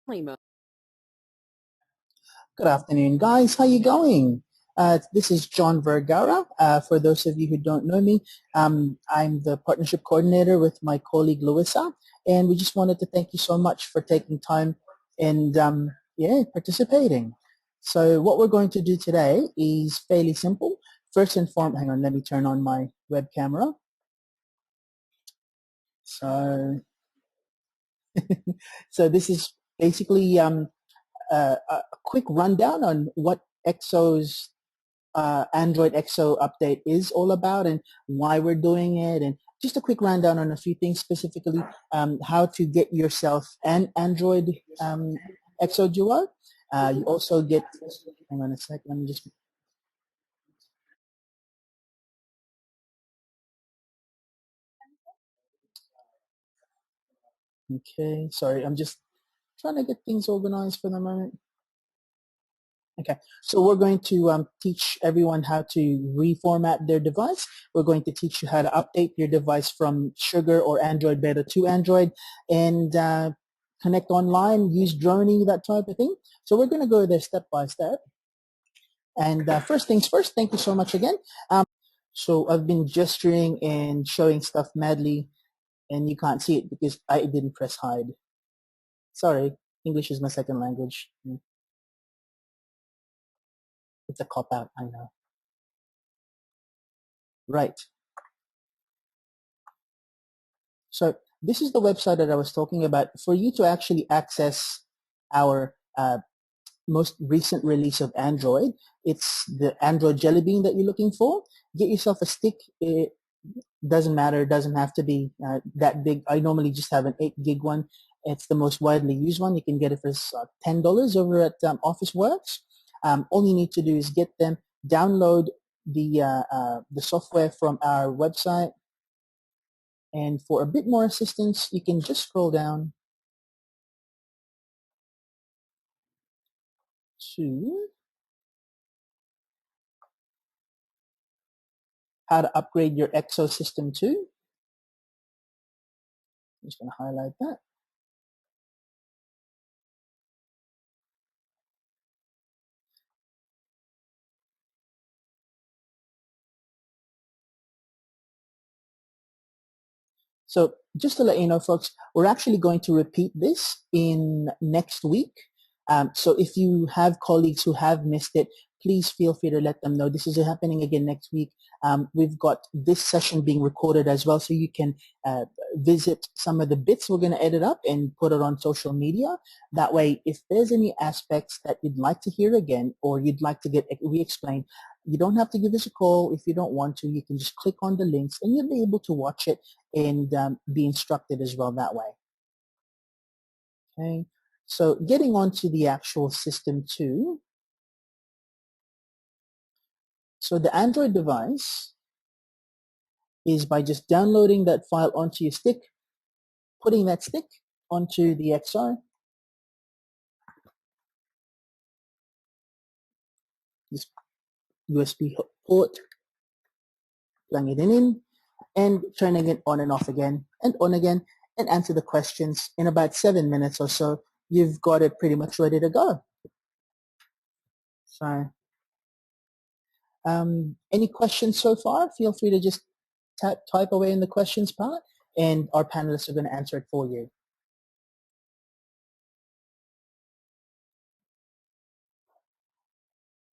Good afternoon, guys. How you going? This is John Vergara. For those of you who don't know me, I'm the partnership coordinator with my colleague Louisa, and we just wanted to thank you so much for taking time and participating. So what we're going to do today is fairly simple. First and foremost, hang on, let me turn on my web camera. So, so this is basically a quick rundown on what EXO's Android EXO update is all about and why we're doing it, and just a quick rundown on a few things, specifically how to get yourself an Android EXO Duo. You also get, hang on a sec, let me just, okay, sorry, I'm just trying to get things organized for the moment. Okay, so we're going to teach everyone how to reformat their device. We're going to teach you how to update your device from Sugar or Android Beta to Android and connect online, use Droney, that type of thing. So we're going to go there step by step. And first things first, thank you so much again. So I've been gesturing and showing stuff madly, and you can't see it because I didn't press hide. Sorry, English is my second language. It's a cop-out, I know. Right. So this is the website that I was talking about. For you to actually access our most recent release of Android, it's the Android Jelly Bean that you're looking for. Get yourself a stick. It doesn't matter. It doesn't have to be that big. I normally just have an 8 gig one. It's the most widely used one. You can get it for $10 over at Officeworks. All you need to do is get them, download the software from our website. And for a bit more assistance, you can just scroll down to how to upgrade your EXO system to. I'm just going to highlight that. So just to let you know, folks, we're actually going to repeat this in next week. So if you have colleagues who have missed it, please feel free to let them know. This is happening again next week. We've got this session being recorded as well, so you can visit some of the bits we're going to edit up and put it on social media. That way, if there's any aspects that you'd like to hear again or you'd like to get re-explained, you don't have to give us a call if you don't want to. You can just click on the links and you'll be able to watch it and be instructed as well that way. Okay, so getting on to the actual system too. So the Android device is by just downloading that file onto your stick, putting that stick onto the XR, this USB port, plugging it in, and turning it on and off again, and on again, and answer the questions. In about 7 minutes or so, you've got it pretty much ready to go. So any questions so far? Feel free to just type away in the questions part, and our panelists are going to answer it for you.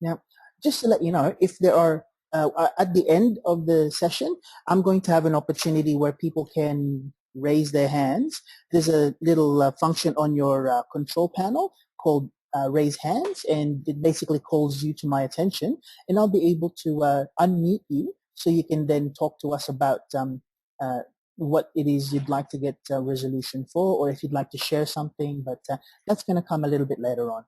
Now, just to let you know, if there are, at the end of the session, I'm going to have an opportunity where people can raise their hands. There's a little function on your control panel called raise hands, and it basically calls you to my attention, and I'll be able to unmute you so you can then talk to us about what it is you'd like to get a resolution for, or if you'd like to share something, but that's going to come a little bit later on.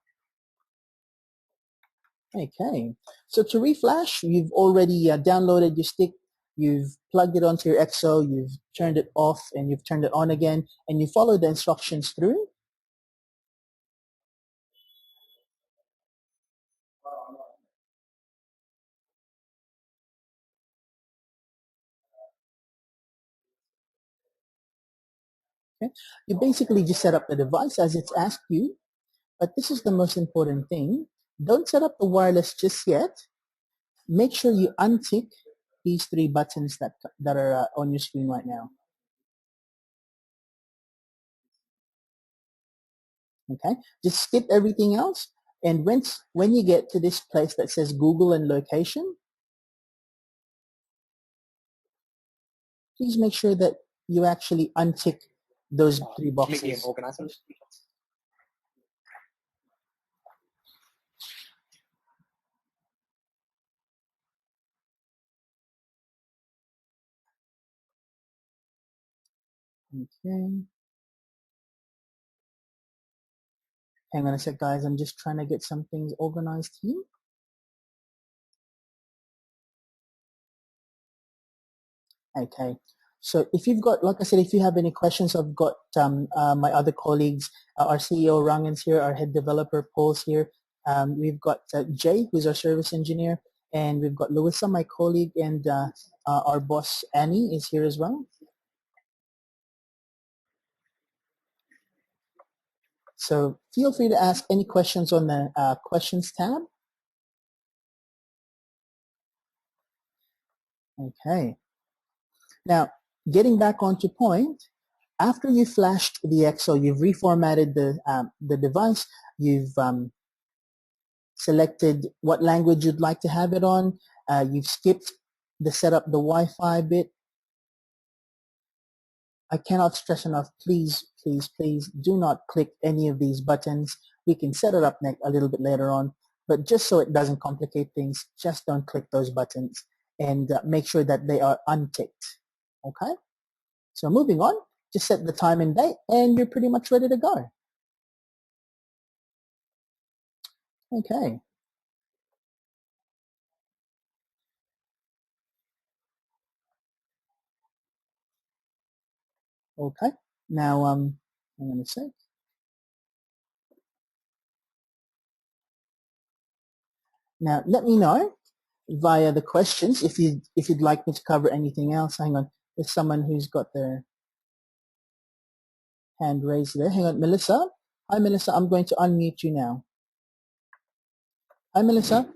Okay, so to reflash, you've already downloaded your stick, you've plugged it onto your EXO, you've turned it off and you've turned it on again, and you follow the instructions through. Okay. You basically just set up the device as it's asked you, But this is the most important thing. Don't set up the wireless just yet. Make sure you untick these three buttons that are on your screen right now. Okay, just skip everything else. And when you get to this place that says Google and location, please make sure that you actually untick those three boxes. Okay. Hang on a sec, guys. I'm just trying to get some things organized here. Okay. So if you've got, like I said, if you have any questions, I've got my other colleagues, our CEO Rangan's here, our head developer Paul's here. We've got Jay, who's our service engineer, and we've got Louisa, my colleague, and our boss Annie is here as well. So feel free to ask any questions on the questions tab. Okay. Now, getting back onto point, after you flashed the XO, you've reformatted the device, you've selected what language you'd like to have it on, you've skipped the setup the Wi-Fi bit. I cannot stress enough, please, please, please do not click any of these buttons. We can set it up a little bit later on, but just so it doesn't complicate things, just don't click those buttons and make sure that they are unticked. Okay? So moving on, just set the time and date and you're pretty much ready to go. Okay. Okay. Now, hang on a sec. Now, let me know via the questions if you'd like me to cover anything else. Hang on. There's someone who's got their hand raised there. Hang on, Melissa. Hi, Melissa. I'm going to unmute you now. Hi, Melissa.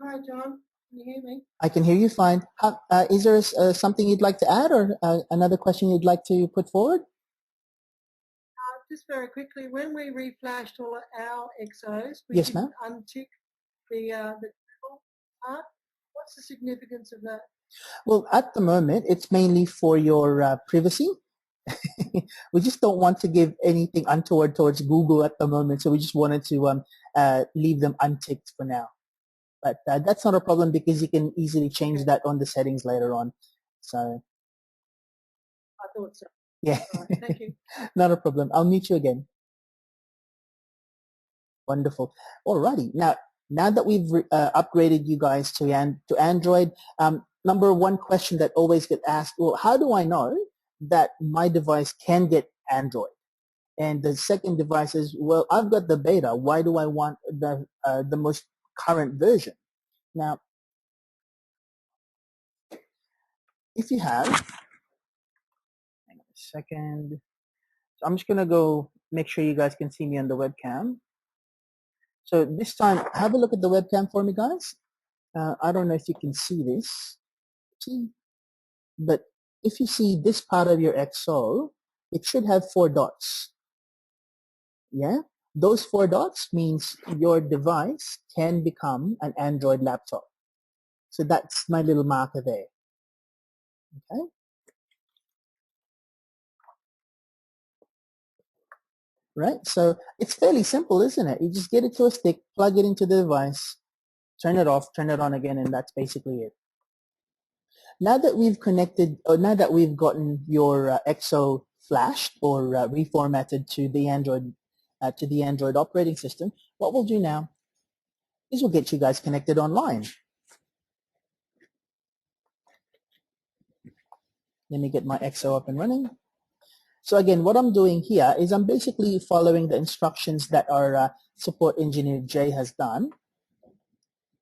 Hi, John. Can you hear me? I can hear you fine. Is there something you'd like to add or another question you'd like to put forward? Just very quickly, when we reflashed all of our XOs, we Yes, didn't untick the part. What's the significance of that? Well, at the moment, it's mainly for your privacy. We just don't want to give anything untoward towards Google at the moment, so we just wanted to leave them unticked for now. But that's not a problem because you can easily change that on the settings later on. So I thought so. yeah, Right, thank you. not a problem. I'll meet you again. Wonderful. Alrighty. Now that we've upgraded you guys to Android, number one question that always get asked, well, how do I know that my device can get Android? And the second device is, well, I've got the beta. Why do I want the most current version? Now, if you have, hang on a second. So I'm just gonna go make sure you guys can see me on the webcam. So this time, have a look at the webcam for me, guys. I don't know if you can see this, but if you see this part of your XO, it should have 4 dots. Yeah, those 4 dots means your device can become an Android laptop. So that's my little marker there. Okay. Right. So it's fairly simple, isn't it? You just get it to a stick, plug it into the device, turn it off, turn it on again, and that's basically it. Now that we've connected, or now that we've gotten your XO flashed or reformatted to the Android operating system, what we'll do now is we'll get you guys connected online. Let me get my XO up and running. So again, what I'm doing here is I'm basically following the instructions that our support engineer Jay has done.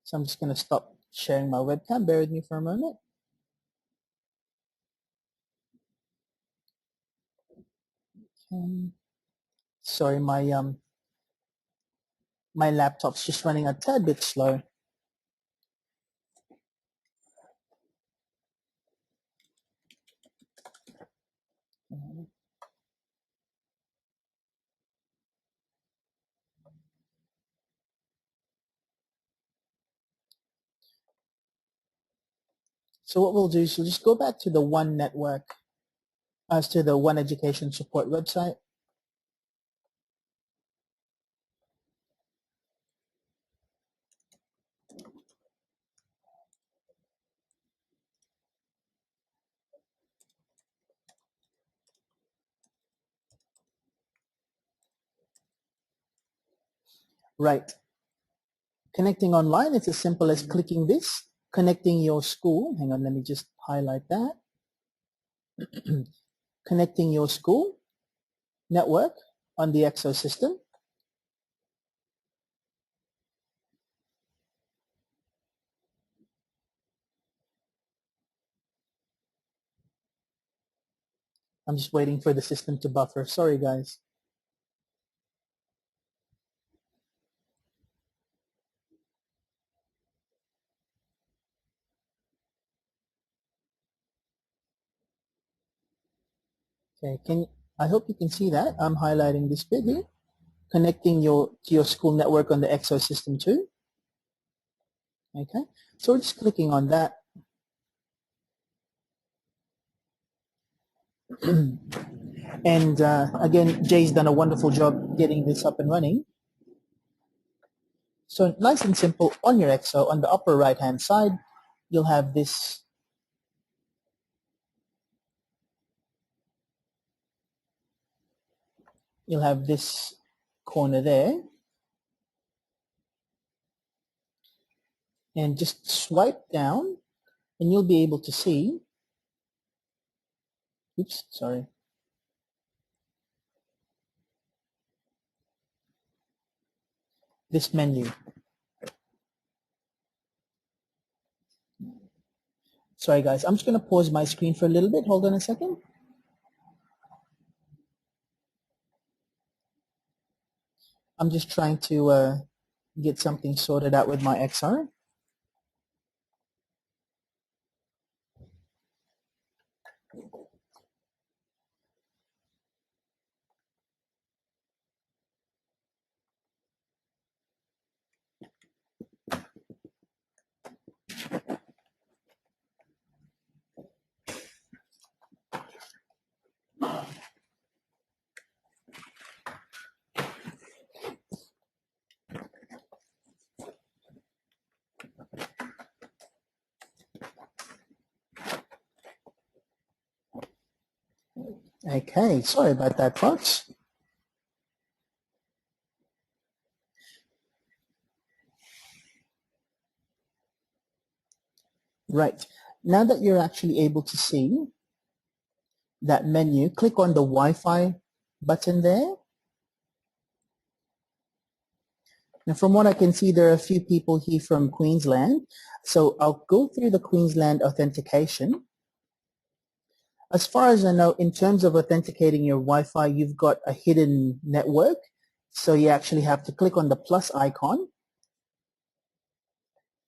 So I'm just going to stop sharing my webcam. Bear with me for a moment. Okay. Sorry, my laptop's just running a tad bit slow. So what we'll do is we'll just go back to the One Network, as to the One Education Support website. Right. Connecting online, it's as simple as clicking this, connecting your school. Hang on, let me just highlight that. Connecting your school network on the EXO system. I'm just waiting for the system to buffer. Sorry, guys. Okay, I hope you can see that. I'm highlighting this bit here. Connecting to your school network on the EXO system too. Okay, so we're just clicking on that. And again, Jay's done a wonderful job getting this up and running. So nice and simple, on your EXO, on the upper right hand side, you'll have this corner there, and just swipe down and you'll be able to see, oops, sorry, this menu. Sorry guys, I'm just going to pause my screen for a little bit. Hold on a second. I'm just trying to get something sorted out with my XR. Okay, sorry about that, folks. Right, now that you're actually able to see that menu, click on the Wi-Fi button there. Now, from what I can see, there are a few people here from Queensland. So I'll go through the Queensland authentication. As far as I know, in terms of authenticating your Wi-Fi, you've got a hidden network. So you actually have to click on the plus icon,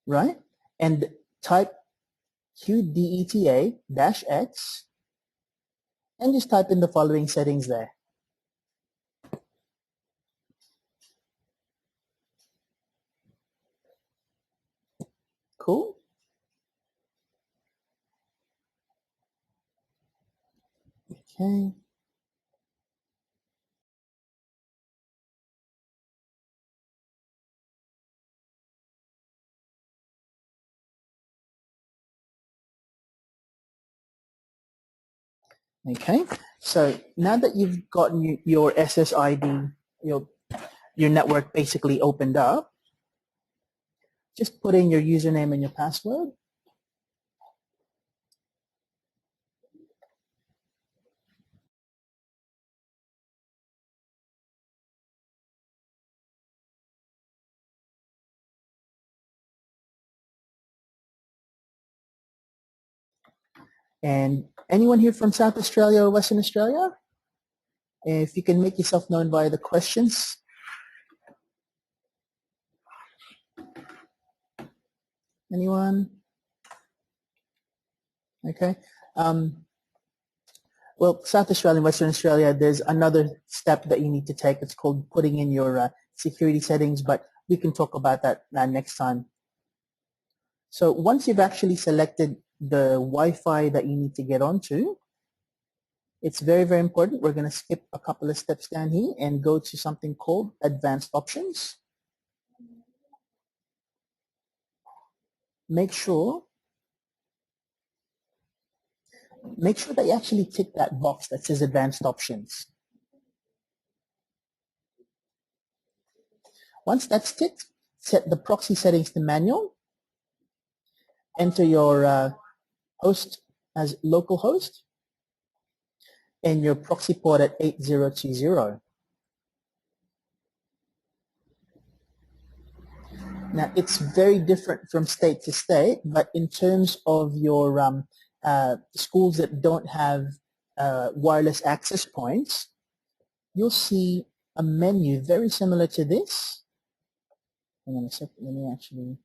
right? And type QDETA-X and just type in the following settings there. Cool. Okay. Okay. So now that you've gotten your SSID, your network basically opened up, just put in your username and your password. And anyone here from South Australia or Western Australia? If you can make yourself known via the questions. Anyone? Okay. Well, South Australia and Western Australia, there's another step that you need to take. It's called putting in your security settings, but we can talk about that next time. So once you've actually selected the Wi-Fi that you need to get onto, it's very, very important. We're going to skip a couple of steps down here and go to something called Advanced Options. Make sure that you actually tick that box that says Advanced Options. Once that's ticked, set the proxy settings to manual. Enter your host as localhost and your proxy port at 8020. Now, it's very different from state to state, but in terms of your schools that don't have wireless access points, you'll see a menu very similar to this. Hang on a second, let me actually,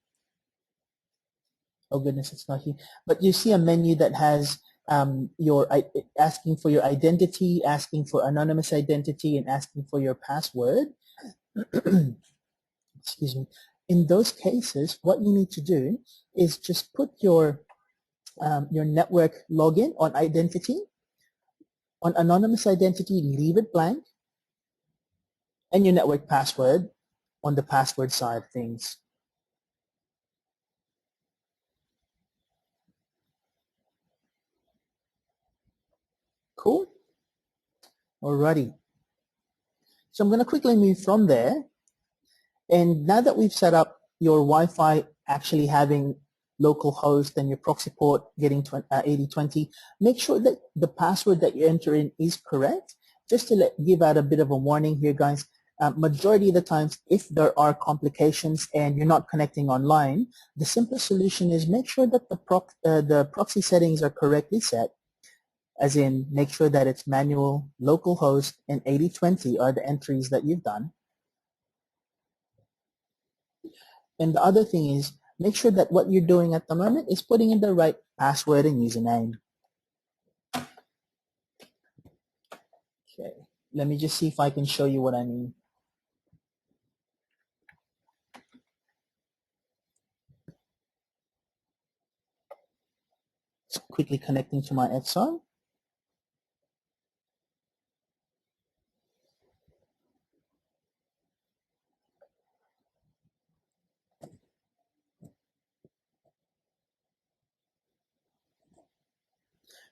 oh goodness, it's not here. But you see a menu that has asking for your identity, asking for anonymous identity, and asking for your password. Excuse me. In those cases, what you need to do is just put your network login on identity. On anonymous identity, leave it blank, and your network password on the password side of things. Cool? Alrighty. So I'm going to quickly move from there. And now that we've set up your Wi-Fi actually having local host and your proxy port getting 8020, make sure that the password that you enter in is correct. Just to give out a bit of a warning here, guys, majority of the times, if there are complications and you're not connecting online, the simplest solution is make sure that the proxy settings are correctly set, as in make sure that it's manual, local host, and 8020 are the entries that you've done. And the other thing is, make sure that what you're doing at the moment is putting in the right password and username. Okay, let me just see if I can show you what I mean. Just quickly connecting to my XR.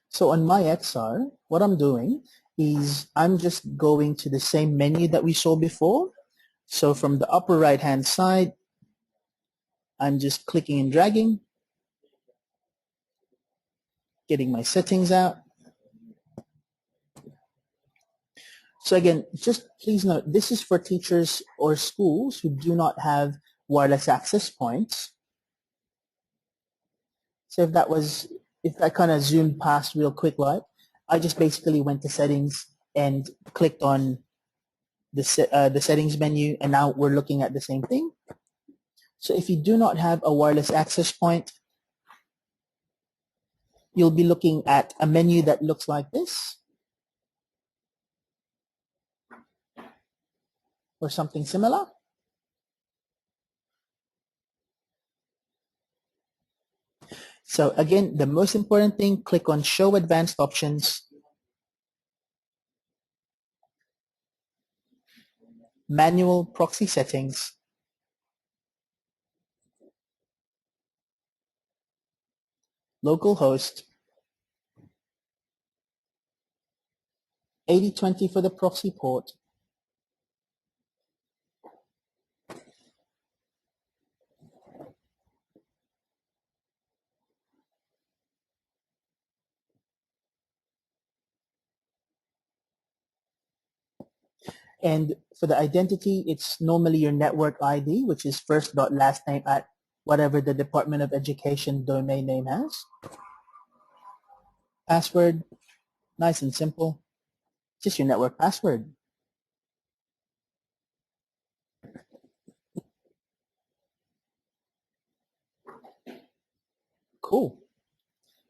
So on my XR, what I'm doing is I'm just going to the same menu that we saw before. So from the upper right hand side, I'm just clicking and dragging, getting my settings out. So again, just please note, this is for teachers or schools who do not have wireless access points. So if I kind of zoomed past real quick, like, I just basically went to settings and clicked on the settings menu, and now we're looking at the same thing. So if you do not have a wireless access point, you'll be looking at a menu that looks like this, or something similar. So again, the most important thing, click on Show Advanced Options, Manual Proxy Settings, Localhost, 8020 for the proxy port, and for the identity, it's normally your network ID, which is first dot last name at whatever the Department of Education domain name has. Password, nice and simple. Just your network password. Cool.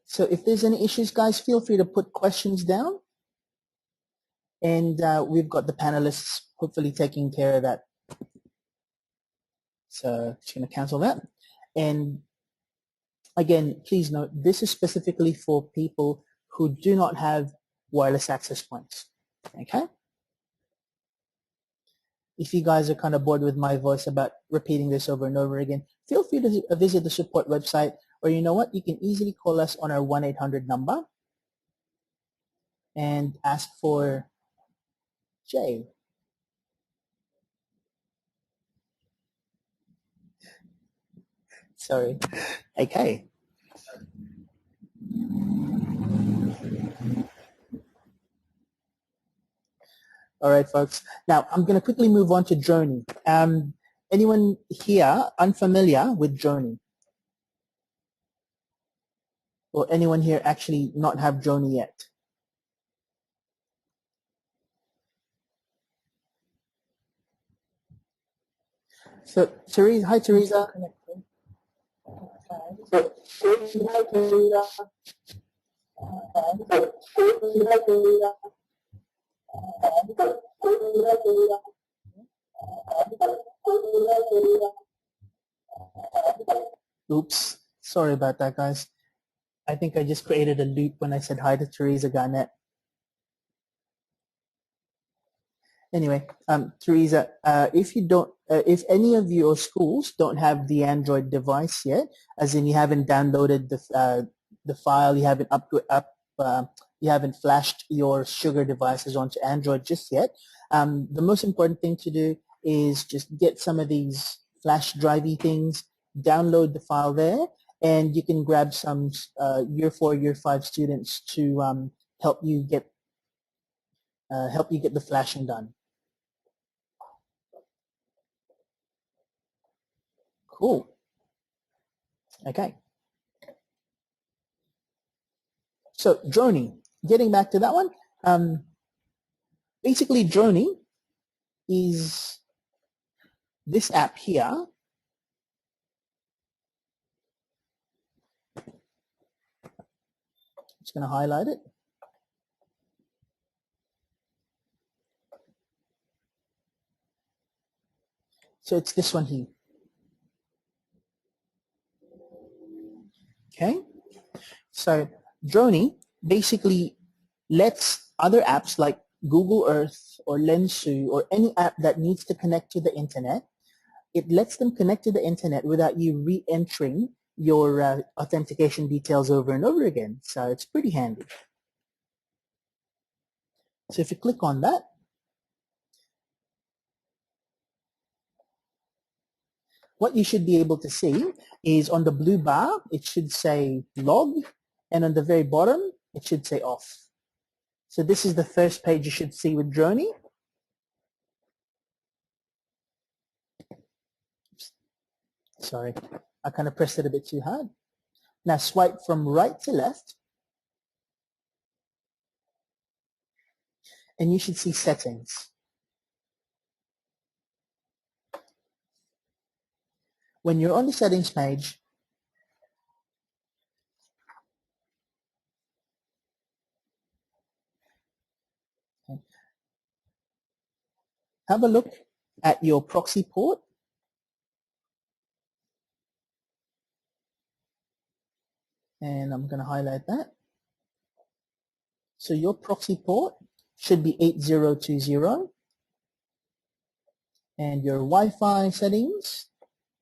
So if there's any issues, guys, feel free to put questions down. And we've got the panelists hopefully taking care of that. So just going to cancel that. And again, please note, this is specifically for people who do not have wireless access points. Okay? If you guys are kind of bored with my voice about repeating this over and over again, feel free to visit the support website, or you know what, you can easily call us on our 1-800 number and ask for Jay. Sorry. Okay. All right, folks. Now, I'm going to quickly move on to Journey. Anyone here unfamiliar with Journey? Or anyone here actually not have Journey yet? So, Teresa, hi, Teresa. So, hi, Teresa. Oops. Sorry about that, guys. I think I just created a loop when I said hi to Teresa Garnett. Anyway, Teresa, if you don't, if any of your schools don't have the Android device yet, as in you haven't downloaded the file, you haven't you haven't flashed your Sugar devices onto Android just yet, the most important thing to do is just get some of these flash drivey things, download the file there, and you can grab some year 4, year 5 students to help you get the flashing done. Cool. Okay. So Journey, getting back to that one, basically Journey is this app here. Just going to highlight it. So it's this one here. Okay. So Journey basically lets other apps like Google Earth or Lensu or any app that needs to connect to the internet, it lets them connect to the internet without you re-entering your authentication details over and over again. So it's pretty handy. So if you click on that, what you should be able to see is on the blue bar, it should say log, and on the very bottom, it should say off. So this is the first page you should see with Journey. Sorry, I kind of pressed it a bit too hard. Now swipe from right to left, and you should see settings. When you're on the settings page, have a look at your proxy port. And I'm going to highlight that. So your proxy port should be 8020. And your Wi-Fi settings,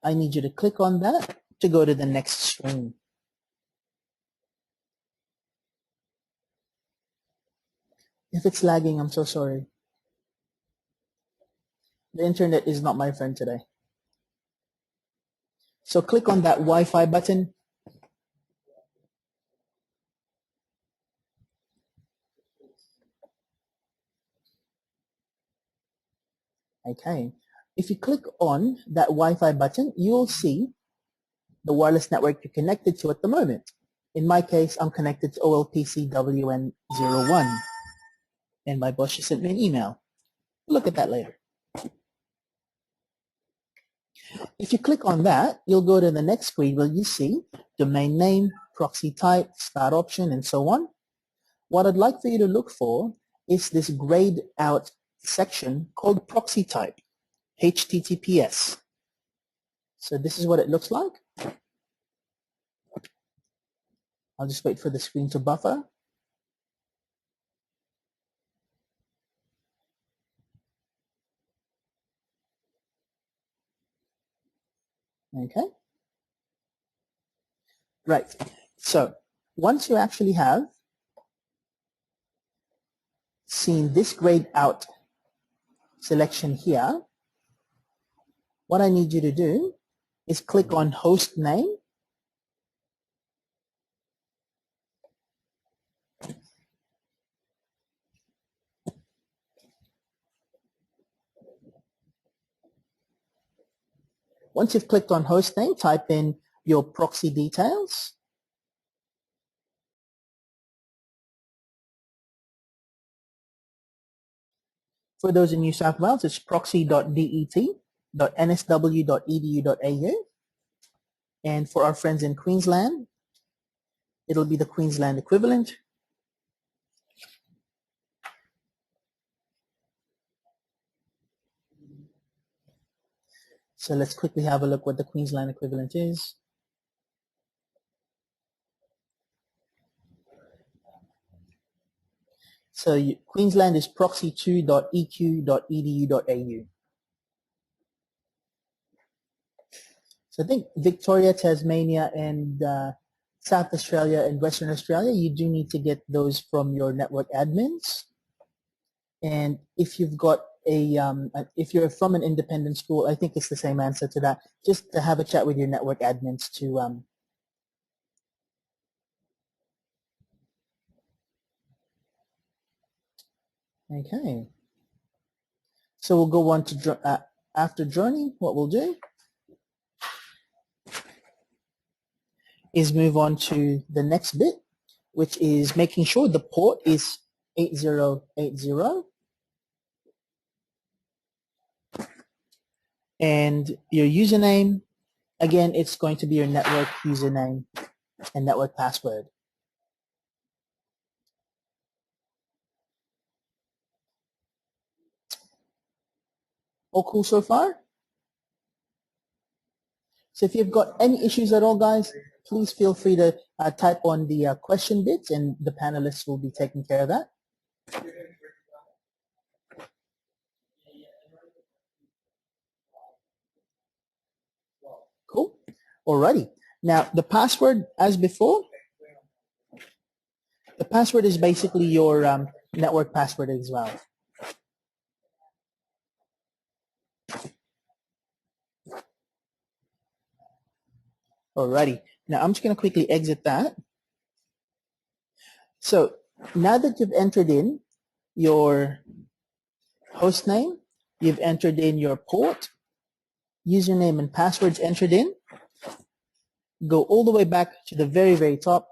I need you to click on that to go to the next screen. If it's lagging, I'm so sorry. The internet is not my friend today. So click on that Wi-Fi button. Okay. If you click on that Wi-Fi button, you'll see the wireless network you're connected to at the moment. In my case, I'm connected to OLPC WN01. And my boss just sent me an email. Look at that later. If you click on that, you'll go to the next screen where you see domain name, proxy type, start option, and so on. What I'd like for you to look for is this grayed out section called proxy type, HTTPS. So this is what it looks like. I'll just wait for the screen to buffer. Okay. Right. So once you actually have seen this grayed out selection here, what I need you to do is click on host name. Once you've clicked on host name, type in your proxy details. For those in New South Wales, it's proxy.det.nsw.edu.au. And for our friends in Queensland, it'll be the Queensland equivalent. So let's quickly have a look what the Queensland equivalent is. So Queensland is proxy2.eq.edu.au. So I think Victoria, Tasmania, and South Australia and Western Australia, you do need to get those from your network admins. And if you've got if you're from an independent school, I think it's the same answer to that. Just to have a chat with your network admins to okay. So we'll go on to after joining. What we'll do is move on to the next bit, which is making sure the port is 8080 and your username. Again, it's going to be your network username and network password. All cool so far? So if you've got any issues at all, guys, please feel free to type on the question bits and the panelists will be taking care of that. Cool. Alrighty. Now, the password, as before, the password is basically your network password as well. Alrighty. Now, I'm just going to quickly exit that. So now that you've entered in your host name, you've entered in your port, username and passwords entered in, go all the way back to the very, very top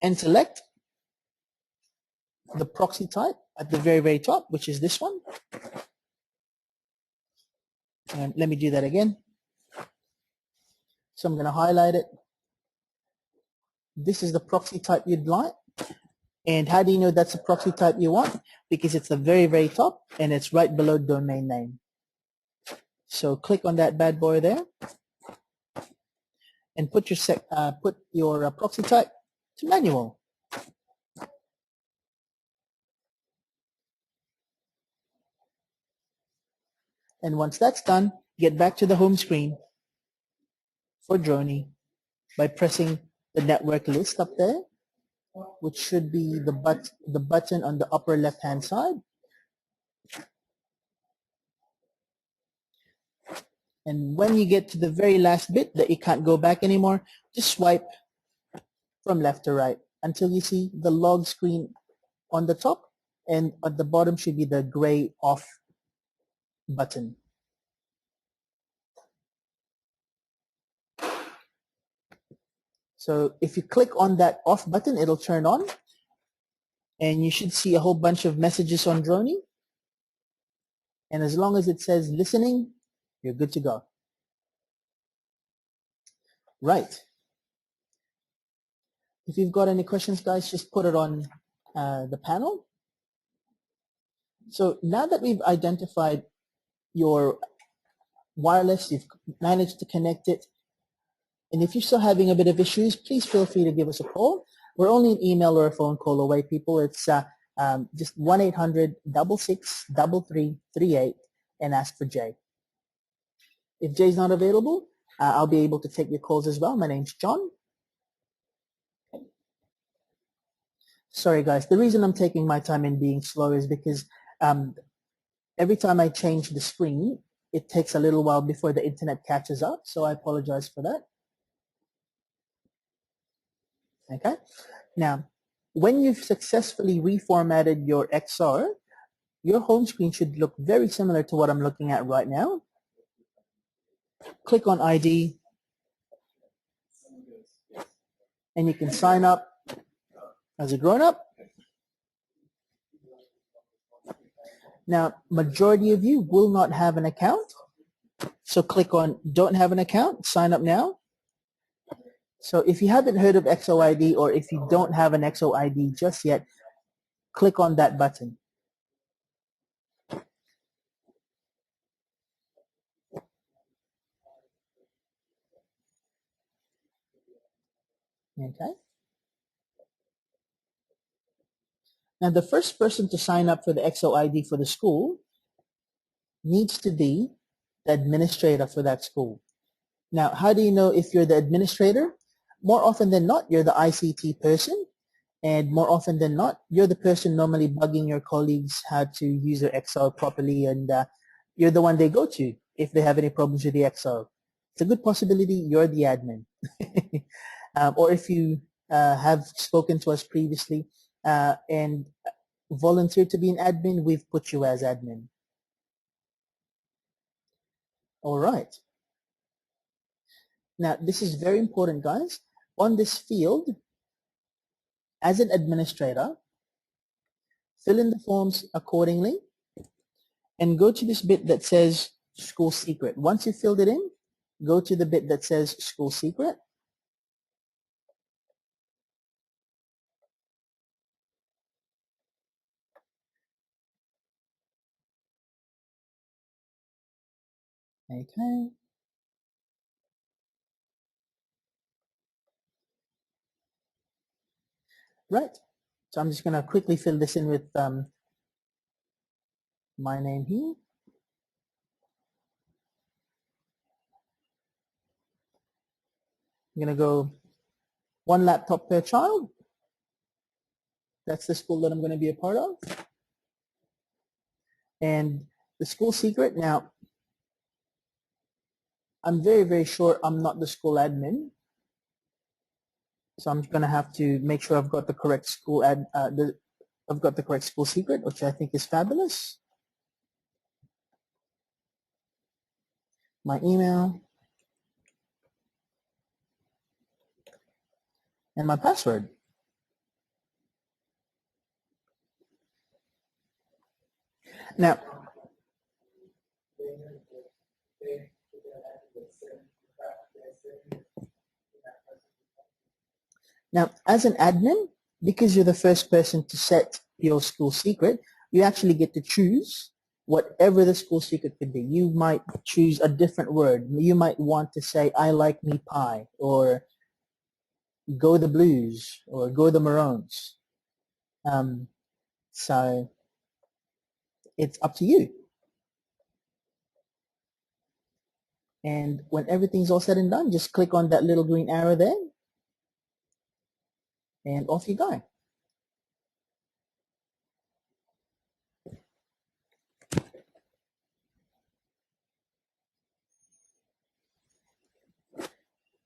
and select the proxy type at the very, very top, which is this one. And let me do that again. So I'm going to highlight it. This is the proxy type you'd like. And how do you know that's the proxy type you want? Because it's the very, very top and it's right below domain name. So click on that bad boy there and put your proxy type to manual. And once that's done, get back to the home screen for Journey by pressing the network list up there, which should be the button on the upper left-hand side. And when you get to the very last bit that you can't go back anymore, just swipe from left to right until you see the log screen on the top, and at the bottom should be the gray off button. So if you click on that off button, it'll turn on. and you should see a whole bunch of messages on Droney. And as long as it says listening, you're good to go. Right. If you've got any questions, guys, just put it on the panel. So now that we've identified your wireless, you've managed to connect it, and if you're still having a bit of issues, please feel free to give us a call. We're only an email or a phone call away, people. It's just 1-800-66-3338 and ask for Jay. If Jay's not available, I'll be able to take your calls as well. My name's John. Sorry, guys. The reason I'm taking my time and being slow is because every time I change the screen, it takes a little while before the internet catches up. So I apologize for that. Okay. Now, when you've successfully reformatted your XR, your home screen should look very similar to what I'm looking at right now. Click on ID, and you can sign up as a grown-up. Now, majority of you will not have an account, so click on don't have an account, sign up now. So if you haven't heard of XOID, or if you don't have an XOID just yet, click on that button. Okay. Now, the first person to sign up for the XOID for the school needs to be the administrator for that school. Now, how do you know if you're the administrator? More often than not, you're the ICT person, and more often than not, you're the person normally bugging your colleagues how to use their Excel properly, and you're the one they go to if they have any problems with the Excel. It's a good possibility you're the admin. Or if you have spoken to us previously and volunteered to be an admin, we've put you as admin. All right. Now, this is very important, guys. On this field, as an administrator, fill in the forms accordingly and go to this bit that says school secret. Once you filled it in, go to the bit that says school secret. Okay. Right. So I'm just going to quickly fill this in with my name here. I'm going to go one laptop per child. That's the school that I'm going to be a part of. And the school secret, now, I'm very, very sure I'm not the school admin. So I'm going to have to make sure I've got the correct school I've got the correct school secret, which I think is fabulous. My email and my password. Now, as an admin, because you're the first person to set your school secret, you actually get to choose whatever the school secret could be. You might choose a different word. You might want to say, I like me pie, or go the Blues, or go the Maroons. So it's up to you. And when everything's all said and done, just click on that little green arrow there, and off you go.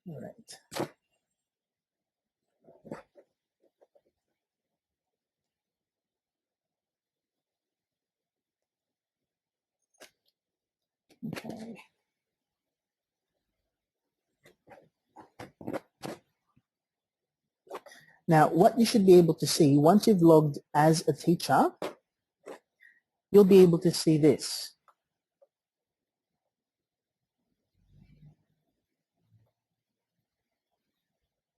All right. Okay. Now, what you should be able to see, once you've logged as a teacher, you'll be able to see this.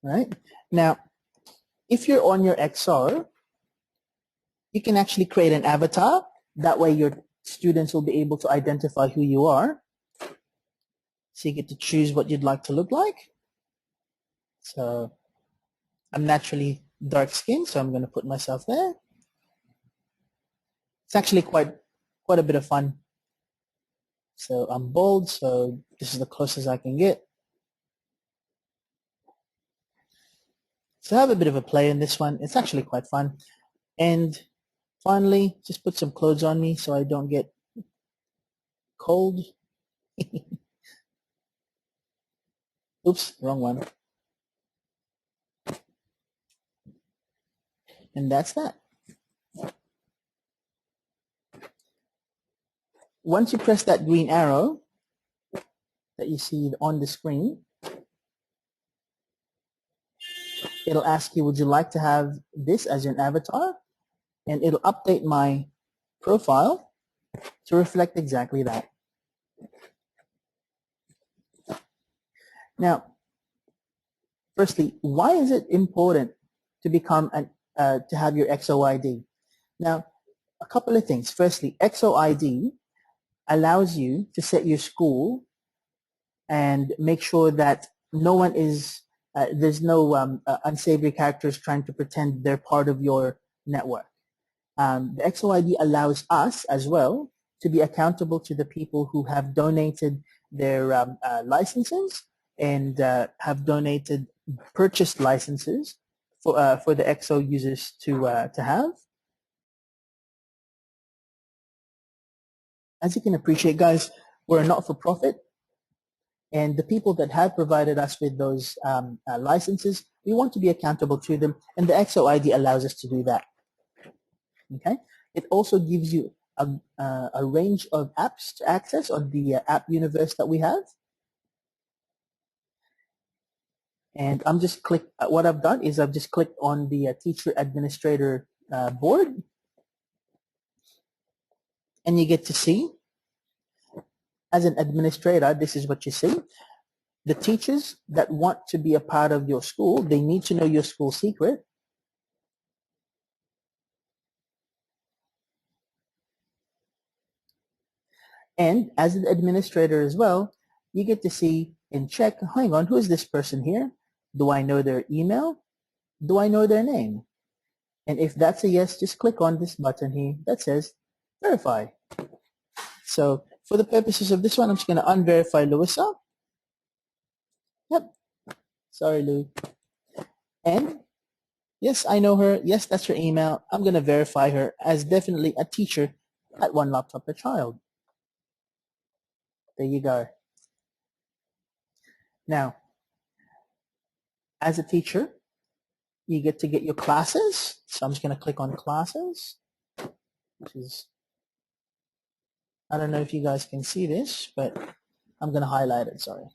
Right? Now, if you're on your XR, you can actually create an avatar. That way your students will be able to identify who you are. So you get to choose what you'd like to look like. So I'm naturally dark skinned, so I'm going to put myself there. It's actually quite a bit of fun. So I'm bold, so this is the closest I can get. So I have a bit of a play in this one. It's actually quite fun. And finally, just put some clothes on me so I don't get cold. Oops, wrong one. And that's that. Once you press that green arrow that you see on the screen, it'll ask you, would you like to have this as your avatar? And it'll update my profile to reflect exactly that. Now, firstly, why is it important to become to have your XOID? Now, a couple of things. Firstly, XOID allows you to set your school and make sure that no one is there's no unsavory characters trying to pretend they're part of your network. The XOID allows us as well to be accountable to the people who have donated their licenses and have purchased licenses for the XO users to have. As you can appreciate, guys, we're a not-for-profit, and the people that have provided us with those licenses, we want to be accountable to them, and the XOID allows us to do that. Okay. It also gives you a range of apps to access on the app universe that we have. And I'm just what I've done is I've just clicked on the teacher administrator board, and you get to see, as an administrator, this is what you see. The teachers that want to be a part of your school, they need to know your school secret. And as an administrator as well, you get to see and check, hang on, who is this person here? Do I know their email? Do I know their name? And if that's a yes, just click on this button here that says verify. So for the purposes of this one, I'm just going to unverify Louisa. Yep. Sorry, Lou. And yes, I know her. Yes, that's her email. I'm going to verify her as definitely a teacher at One Laptop Per Child. There you go. Now, as a teacher, you get to get your classes. So I'm just going to click on classes, which is, I don't know if you guys can see this, but I'm going to highlight it, sorry.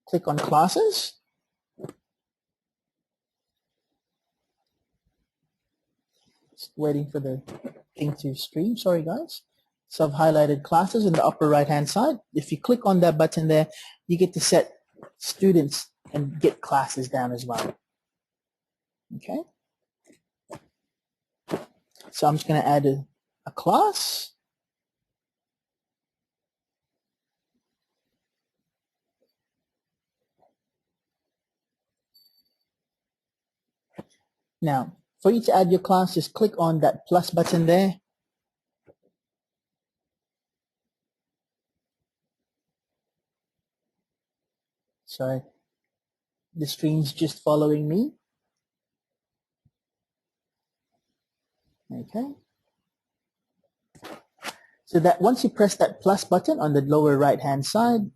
Click on classes. Just waiting for the thing to stream. Sorry, guys. So I've highlighted classes in the upper right-hand side. If you click on that button there, you get to set students and get classes down as well. Okay. So I'm just going to add a class. Now, for you to add your class, just click on that plus button there. Sorry, the stream's just following me. Okay. So that once you press that plus button on the lower right-hand side,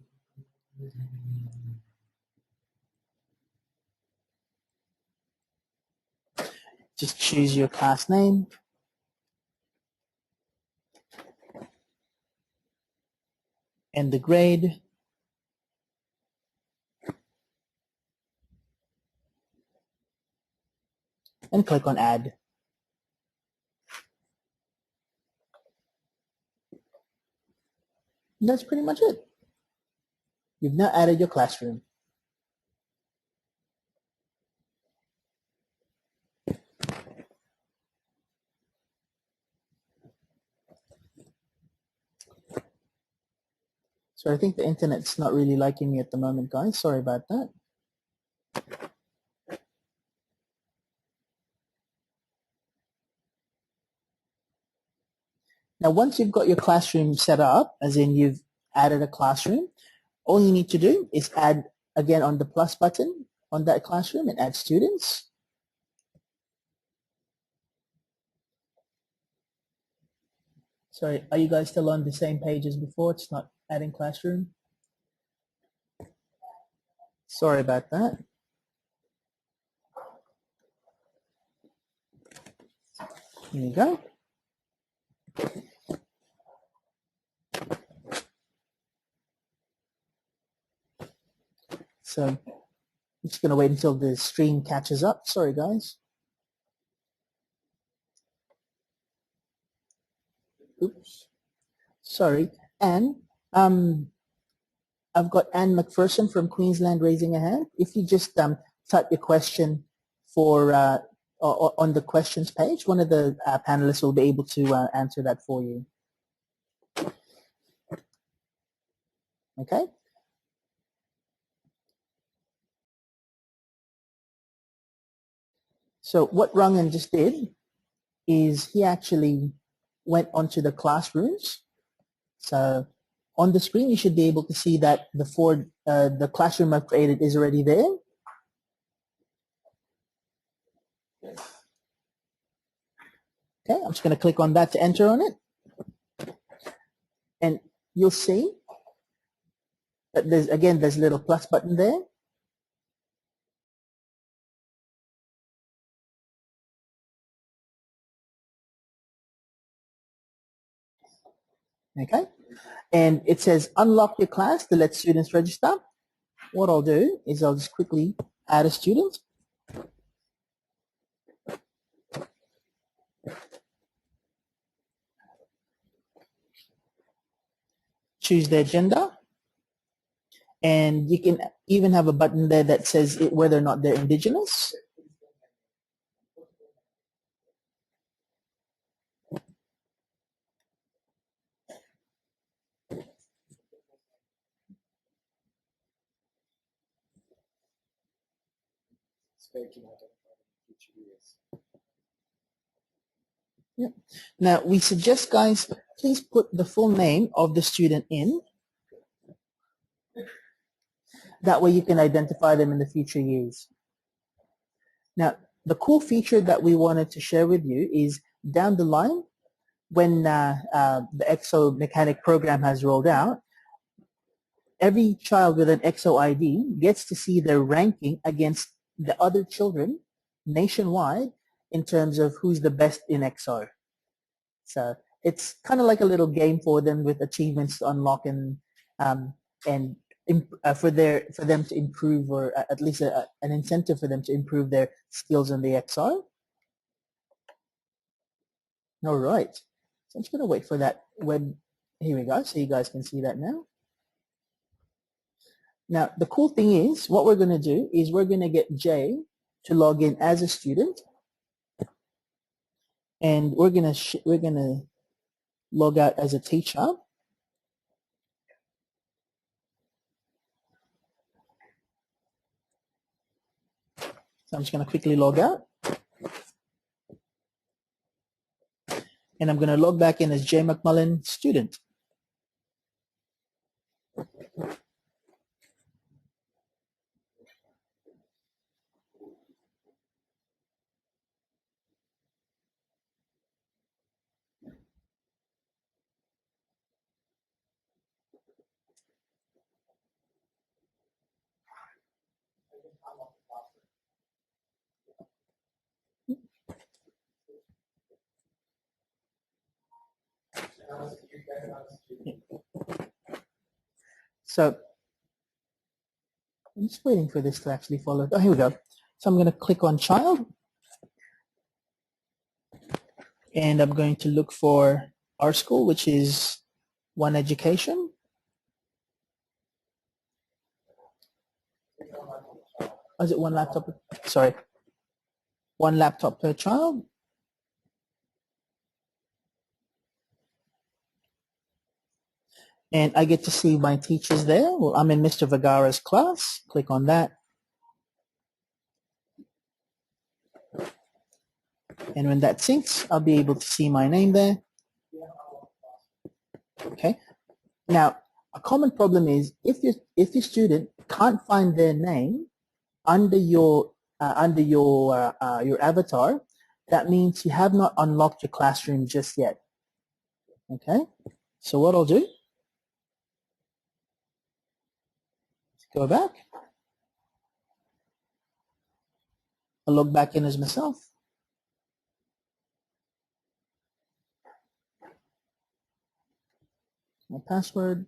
just choose your class name. And the grade. and click on Add. And that's pretty much it. You've now added your classroom. So I think the internet's not really liking me at the moment, guys. Sorry about that. Now, once you've got your classroom set up, as in you've added a classroom, all you need to do is add again on the plus button on that classroom and add students. Sorry, are you guys still on the same page as before? It's not adding classroom. Sorry about that. Here you go. So I'm just going to wait until the stream catches up. Sorry, guys. Oops. Sorry. And I've got Anne McPherson from Queensland raising a hand. If you just type your question for on the questions page, one of the panelists will be able to answer that for you. Okay. So what Rangan just did is he actually went onto the classrooms. So on the screen, you should be able to see that the classroom I've created is already there. Okay, I'm just going to click on that to enter on it. And you'll see that there's a little plus button there. Okay, and it says unlock your class to let students register. What I'll do is I'll just quickly add a student. Choose their gender. And you can even have a button there that says whether or not they're Indigenous. Yep. Now, we suggest, guys, please put the full name of the student in. That way you can identify them in the future years. Now, the cool feature that we wanted to share with you is down the line, when the EXO Mechanic program has rolled out, every child with an EXO ID gets to see their ranking against the other children nationwide in terms of who's the best in EXO. So it's kind of like a little game for them with achievements to unlock and for them to improve, or at least an incentive for them to improve their skills in the EXO. All right. So I'm just going to wait for that web. Here we go. So you guys can see that now. Now, the cool thing is, what we're going to do is we're going to get Jay to log in as a student, and we're going to log out as a teacher. So I'm just going to quickly log out, and I'm going to log back in as Jay McMullen, student. So I'm just waiting for this to actually follow. Oh, here we go. So I'm going to click on child, And I'm going to look for our school, which is One Education. Or is it one laptop? Sorry, one laptop per child. And I get to see my teachers there. Well, I'm in Mr. Vergara's class. Click on that. And when that syncs, I'll be able to see my name there. Okay. Now, a common problem is if your student can't find their name under your your avatar, that means you have not unlocked your classroom just yet. Okay. So what I'll do, go back. I'll log back in as myself. My password.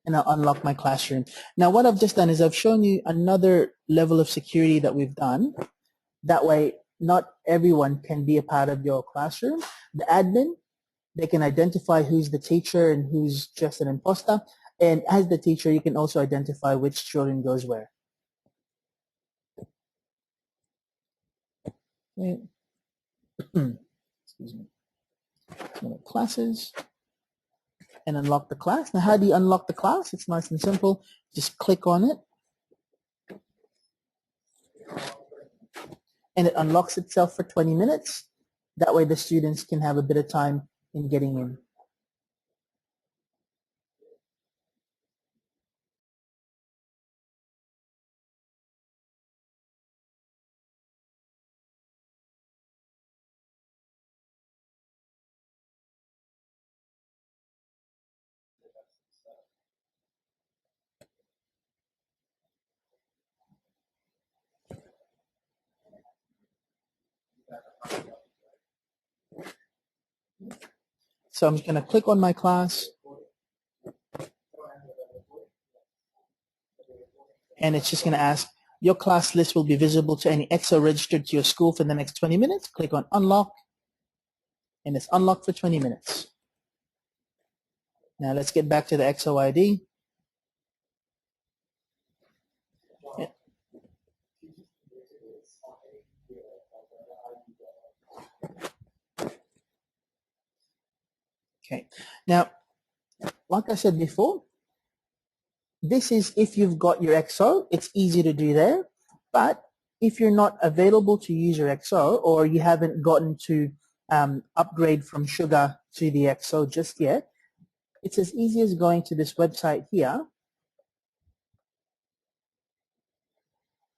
And I'll unlock my classroom. Now what I've just done is I've shown you another level of security that we've done. That way, not everyone can be a part of your classroom. The admin, they can identify who's the teacher and who's just an imposter. And as the teacher, you can also identify which children goes where. Okay. Excuse me. Classes and unlock the class. Now, how do you unlock the class? It's nice and simple. Just click on it. And it unlocks itself for 20 minutes. That way the students can have a bit of time in getting in. So I'm just going to click on my class. And it's just going to ask, your class list will be visible to any EXO registered to your school for the next 20 minutes. Click on unlock. And it's unlocked for 20 minutes. Now let's get back to the EXO ID. Okay. Now, like I said before, this is if you've got your EXO, it's easy to do there. But if you're not available to use your EXO or you haven't gotten to upgrade from Sugar to the EXO just yet, it's as easy as going to this website here.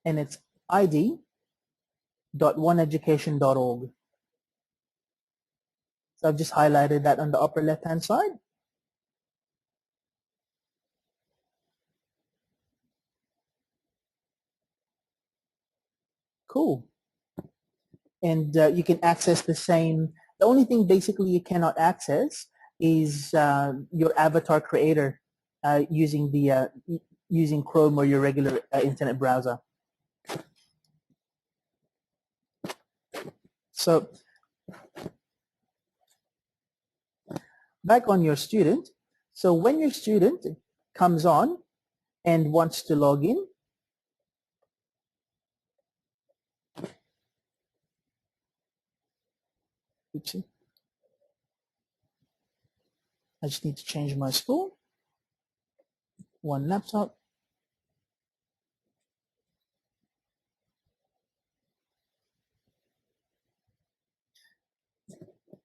And it's ID1Education.org. So I've just highlighted that on the upper left-hand side. Cool. And you can access the same. The only thing basically you cannot access is your avatar creator using the using Chrome or your regular internet browser. So back on your student. So when your student comes on and wants to log in, oopsie, I just need to change my school. One laptop.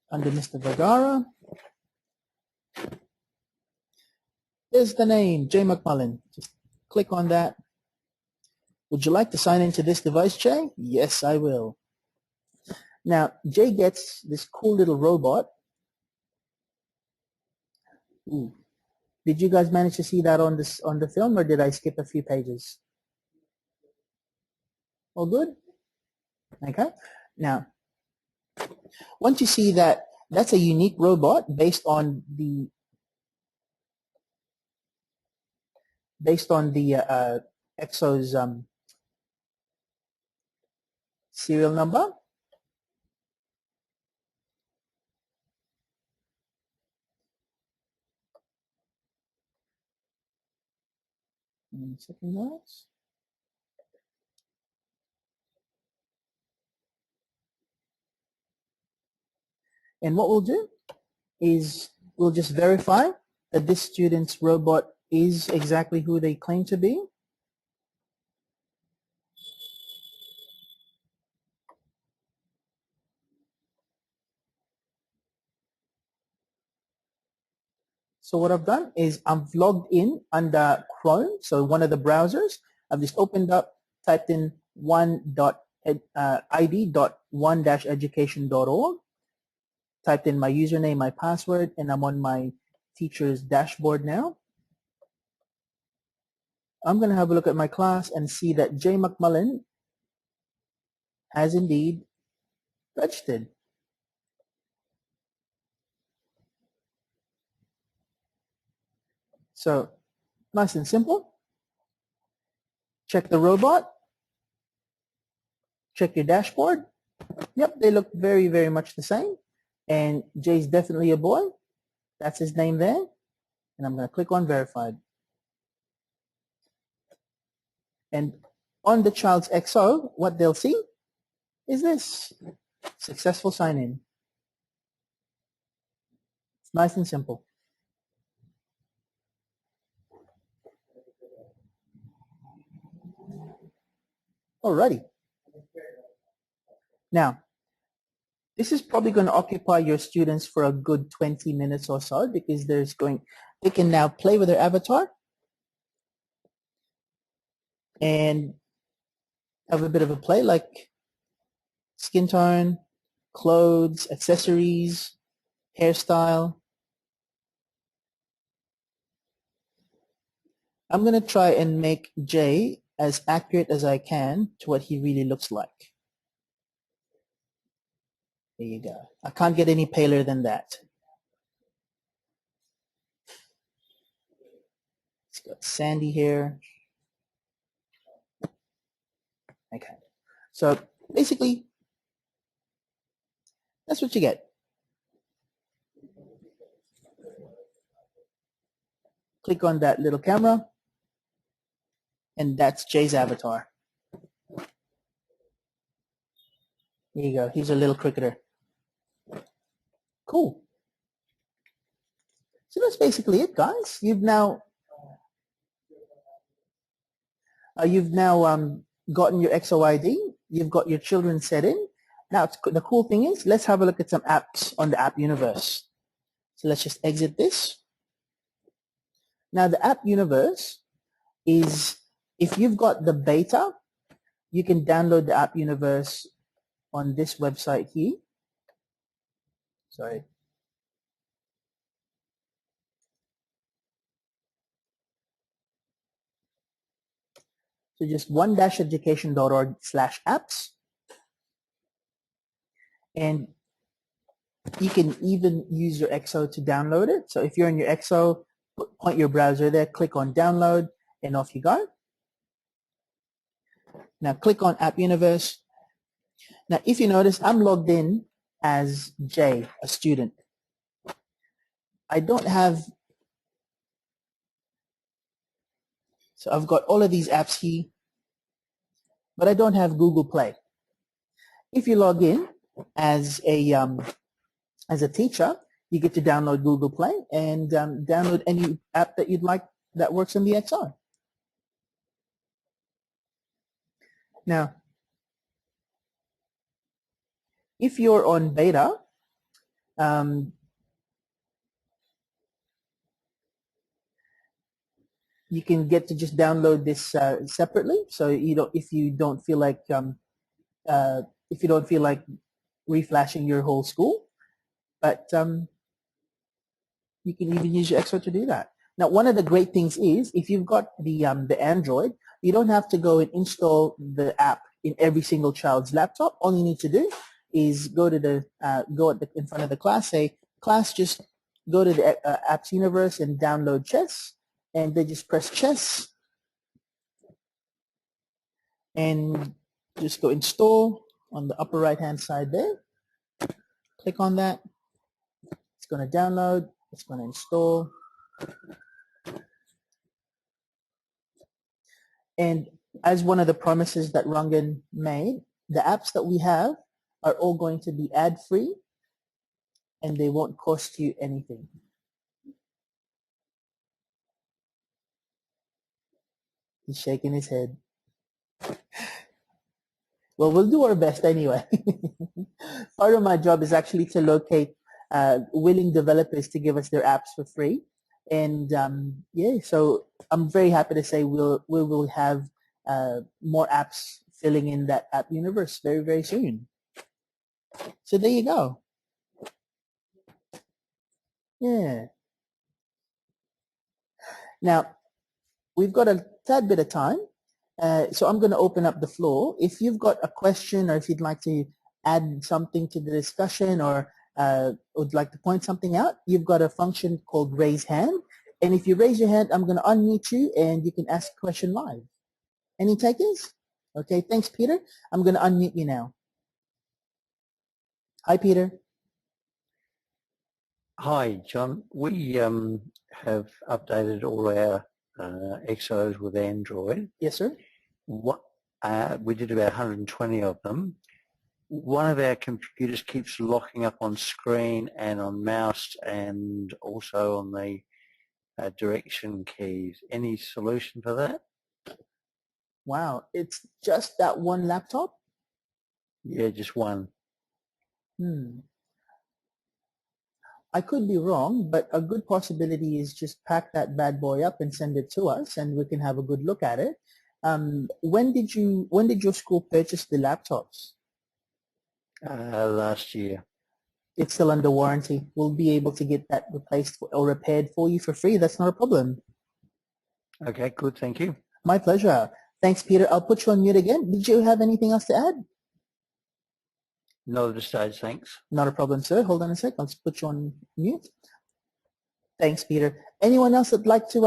Under Mr. Vergara. There's the name, Jay McMullen. Just click on that. Would you like to sign into this device, Jay? Yes, I will. Now, Jay gets this cool little robot. Ooh. Did you guys manage to see that on the film, or did I skip a few pages? All good? Okay. Now, once you see that that's a unique robot based on the based on the EXO's serial number. Second guys. And what we'll do is we'll just verify that this student's robot is exactly who they claim to be. So what I've done is I've logged in under Chrome, so one of the browsers. I've just opened up, typed in ID1-education.org, typed in my username, my password, and I'm on my teacher's dashboard now. I'm going to have a look at my class and see that Jay McMullen has indeed registered. So nice and simple. Check the robot. Check your dashboard. Yep, they look very, very much the same. And Jay's definitely a boy. That's his name there. And I'm going to click on verified. And on the child's XO, what they'll see is this. Successful sign-in. It's nice and simple. Alrighty. Now, this is probably going to occupy your students for a good 20 minutes or so because they can now play with their avatar and have a bit of a play like skin tone, clothes, accessories, hairstyle. I'm going to try and make Jay as accurate as I can to what he really looks like. There you go. I can't get any paler than that. It's got sandy hair. Okay. So basically, that's what you get. Click on that little camera, and that's Jay's avatar. There you go. He's a little cricketer. Cool. So that's basically it, guys. You've now gotten your XOID. You've got your children set in. Now, the cool thing is, let's have a look at some apps on the app universe. So let's just exit this. Now, the app universe is, if you've got the beta, you can download the app universe on this website here. Sorry. So just one-education.org/apps. And you can even use your XO to download it. So if you're in your XO, point your browser there, click on download, and off you go. Now click on App Universe. Now if you notice, I'm logged in as Jay, a student. I don't have, so I've got all of these apps here, but I don't have Google Play. If you log in as a teacher, you get to download Google Play and download any app that you'd like that works in the XO. Now, if you're on beta, you can get to just download this separately. So if you don't feel like reflashing your whole school, but you can even use your XO to do that. Now, one of the great things is if you've got the Android, you don't have to go and install the app in every single child's laptop. All you need to do is go to in front of the class, say, class, just go to the apps universe and download chess, and then just press chess and just go install on the upper right hand side there. Click on that. It's going to download. It's going to install. And as one of the promises that Rangan made, the apps that we have are all going to be ad-free and they won't cost you anything. He's shaking his head. Well, we'll do our best anyway. Part of my job is actually to locate willing developers to give us their apps for free. And yeah, so I'm very happy to say we will have more apps filling in that app universe very, very soon. So there you go. Yeah. Now, we've got a tad bit of time. So I'm going to open up the floor. If you've got a question or if you'd like to add something to the discussion or would like to point something out, you've got a function called raise hand. And if you raise your hand, I'm going to unmute you and you can ask a question live. Any takers? Okay, thanks, Peter. I'm going to unmute you now. Hi, Peter. Hi, John. We have updated all our XOs with Android. Yes, sir. We did about 120 of them. One of our computers keeps locking up on screen and on mouse and also on the direction keys. Any solution for that? Wow, it's just that one laptop? Yeah, just one. I could be wrong, but a good possibility is just pack that bad boy up and send it to us and we can have a good look at it. When did your school purchase the laptops? Last year. It's still under warranty. We'll be able to get that replaced or repaired for you for free. That's not a problem. Okay, good. Thank you. My pleasure. Thanks, Peter. I'll put you on mute again. Did you have anything else to add? Not at this stage, thanks. Not a problem, sir. Hold on a sec. I'll just put you on mute. Thanks, Peter. Anyone else that'd like to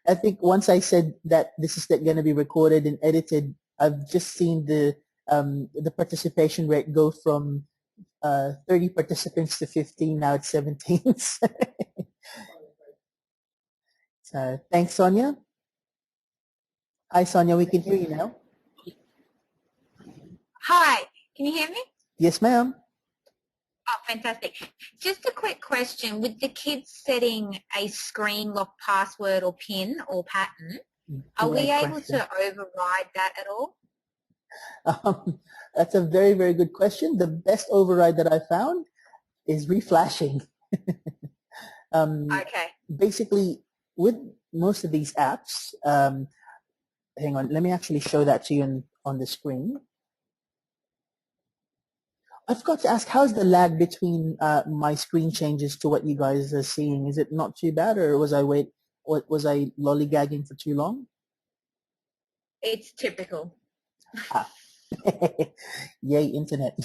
I think once I said that this is going to be recorded and edited, I've just seen the participation rate go from 30 participants to 15. Now it's 17. So thanks, Sonia. Hi, Sonia. We can hear you now. Hi, can you hear me? Yes, ma'am. Oh, fantastic. Just a quick question. With the kids setting a screen lock password or PIN or pattern, are we able to override that at all? That's a very, very good question. The best override that I found is reflashing. Okay. Basically, with most of these apps, hang on, let me actually show that to you on the screen. I forgot to ask, how's the lag between my screen changes to what you guys are seeing? Is it not too bad, or was I lollygagging for too long? It's typical. Yay, internet.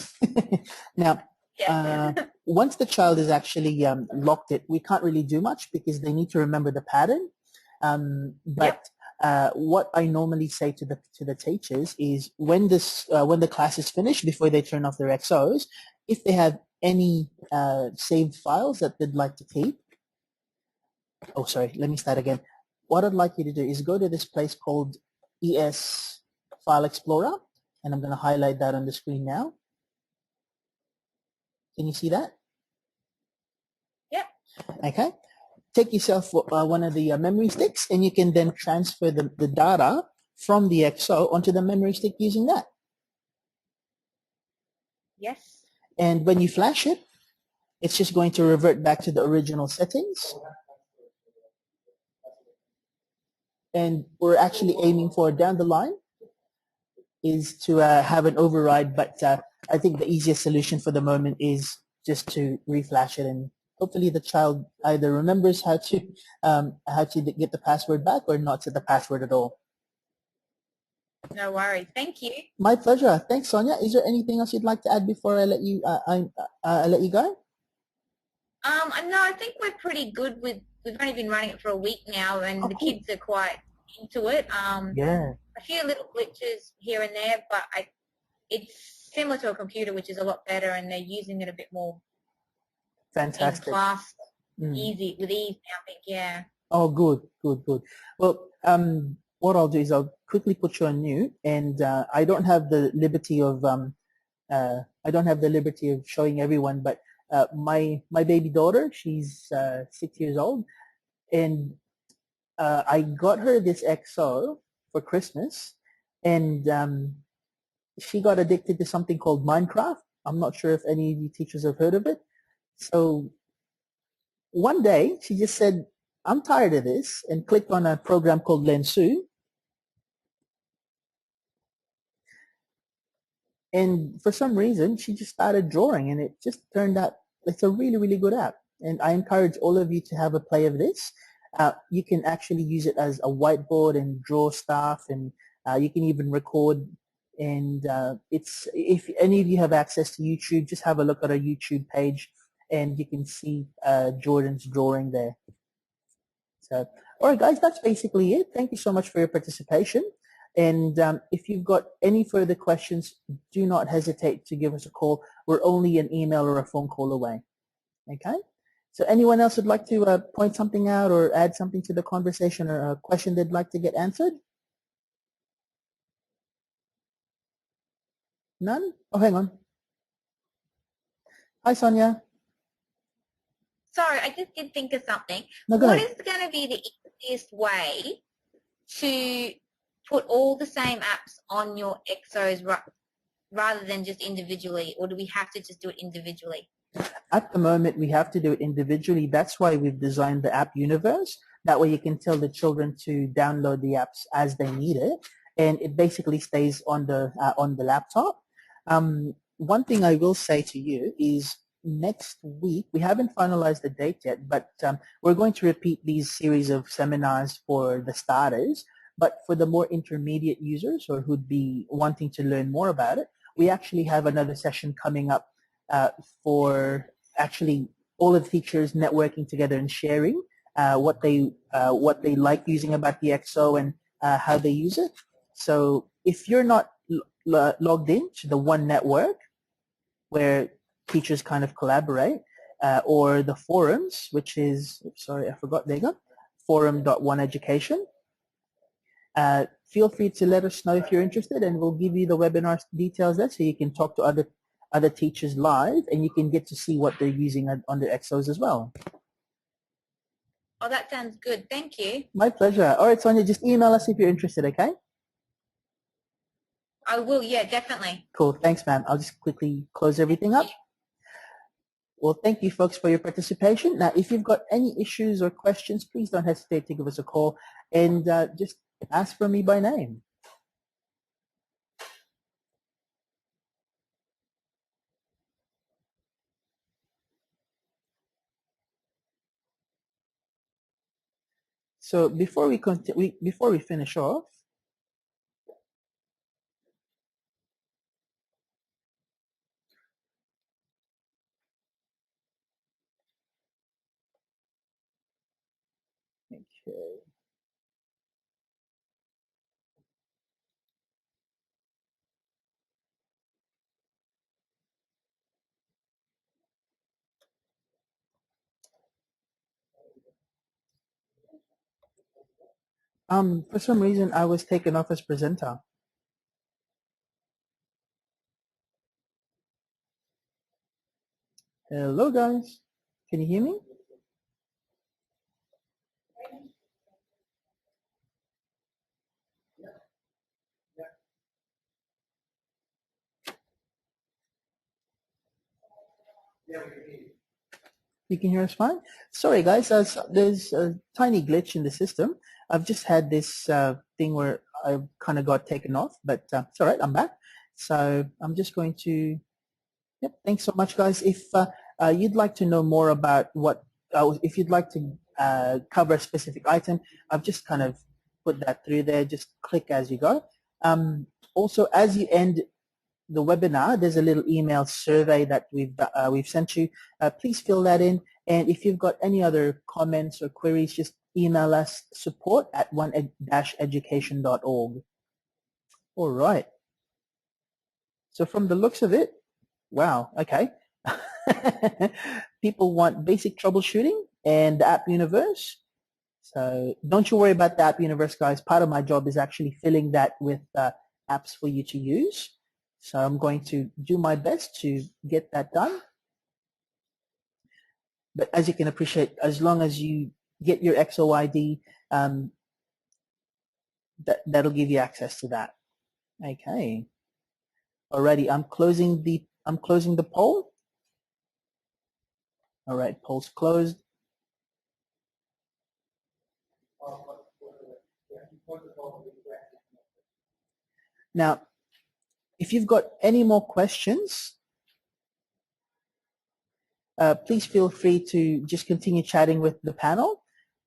Now, Yeah. once the child is actually locked it, we can't really do much because they need to remember the pattern. But what I normally say to the teachers is when the class is finished, before they turn off their XOs, if they have any saved files that they'd like to keep. Oh, sorry. Let me start again. What I'd like you to do is go to this place called ES File Explorer, and I'm going to highlight that on the screen now. Can you see that? Yep. Okay. Take yourself one of the memory sticks, and you can then transfer the data from the XO onto the memory stick using that. Yes. And when you flash it, it's just going to revert back to the original settings. And we're actually aiming for down the line is to have an override, but I think the easiest solution for the moment is just to reflash it, and hopefully the child either remembers how to get the password back or not set the password at all. No worries. Thank you. My pleasure. Thanks, Sonia. Is there anything else you'd like to add before I let you I let you go? No, I think we're pretty good with we've only been running it for a week now, and Oh, the cool. kids are quite into it. Yeah. A few little glitches here and there, but it's similar to a computer, which is a lot better, and they're using it a bit more in Fantastic. class, with ease now, I think, yeah. Oh, good. Well, what I'll do is I'll quickly put you on mute, and I don't have the liberty of showing everyone, but my baby daughter, she's 6 years old, and I got her this XO for Christmas, and she got addicted to something called Minecraft. I'm not sure if any of you teachers have heard of it. So one day she just said, I'm tired of this, and clicked on a program called Lensu. And for some reason, she just started drawing, and it just turned out it's a really, really good app. And I encourage all of you to have a play of this. You can actually use it as a whiteboard and draw stuff, and you can even record. And it's, if any of you have access to YouTube, just have a look at our YouTube page, and you can see Jordan's drawing there. So, all right, guys, that's basically it. Thank you so much for your participation. And if you've got any further questions, do not hesitate to give us a call. We're only an email or a phone call away. Okay? So anyone else would like to point something out or add something to the conversation, or a question they'd like to get answered? None? Oh, hang on. Hi, Sonia. Sorry, I just did think of something. No, go What ahead. is going to be the easiest way to put all the same apps on your XOs rather than just individually, or do we have to just do it individually? At the moment, we have to do it individually. That's why we've designed the app universe. That way you can tell the children to download the apps as they need it, and it basically stays on the laptop. One thing I will say to you is next week, we haven't finalized the date yet, but we're going to repeat these series of seminars for the starters. But for the more intermediate users, or who'd be wanting to learn more about it, we actually have another session coming up for actually all of the teachers networking together and sharing what they like using about the XO, and how they use it. So if you're not logged in to the one network where teachers kind of collaborate, or the forums, which is, sorry, I forgot, there you go, forum.1education, feel free to let us know if you're interested, and we'll give you the webinar details there, so you can talk to other teachers live, and you can get to see what they're using on their XOs as well. Oh, that sounds good. Thank you. My pleasure. All right, Sonia, just email us if you're interested, okay? I will, yeah, definitely. Cool. Thanks, ma'am. I'll just quickly close everything up. Well, thank you, folks, for your participation. Now, if you've got any issues or questions, please don't hesitate to give us a call, and just ask for me by name. So before we continue, before we finish off, okay. For some reason, I was taken off as presenter. Hello, guys. Can you hear me? You can hear us fine? Sorry, guys. There's a tiny glitch in the system. I've just had this thing where I kind of got taken off, but it's all right. I'm back. So I'm just going to, yep, thanks so much, guys. If you'd like to know more about what, if you'd like to cover a specific item, I've just kind of put that through there. Just click as you go. Also, as you end the webinar, there's a little email survey that we've sent you. Please fill that in, And if you've got any other comments or queries, just email us support@1-education.org. All right. So from the looks of it, wow, okay. People want basic troubleshooting and the app universe. So don't you worry about the app universe, guys. Part of my job is actually filling that with apps for you to use. So I'm going to do my best to get that done. But as you can appreciate, as long as you get your XOID, that'll give you access to that. Okay. Alrighty, I'm closing the poll. All right, poll's closed. Now, if you've got any more questions, please feel free to just continue chatting with the panel.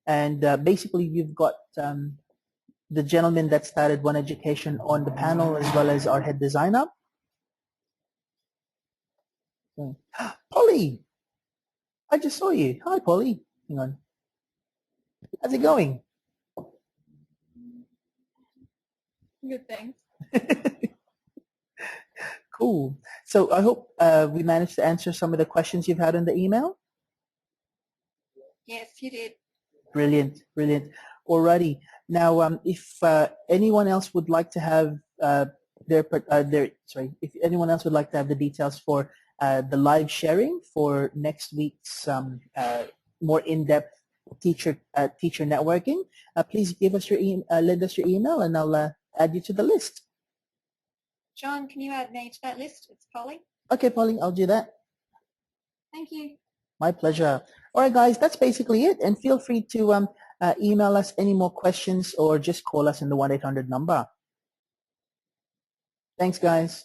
And basically, you've got the gentleman that started One Education on the panel, as well as our head designer. Polly, I just saw you. Hi, Polly. Hang on. How's it going? Good, thanks. Cool. So I hope we managed to answer some of the questions you've had in the email. Yes, you did. Brilliant, brilliant. Alrighty. Now, if anyone else would like to have if anyone else would like to have the details for the live sharing for next week's more in-depth teacher networking, please give us lend us your email, and I'll add you to the list. John, can you add me to that list? It's Polly. Okay, Polly, I'll do that. Thank you. My pleasure. All right, guys, that's basically it. And feel free to email us any more questions or just call us in the 1-800 number. Thanks, guys.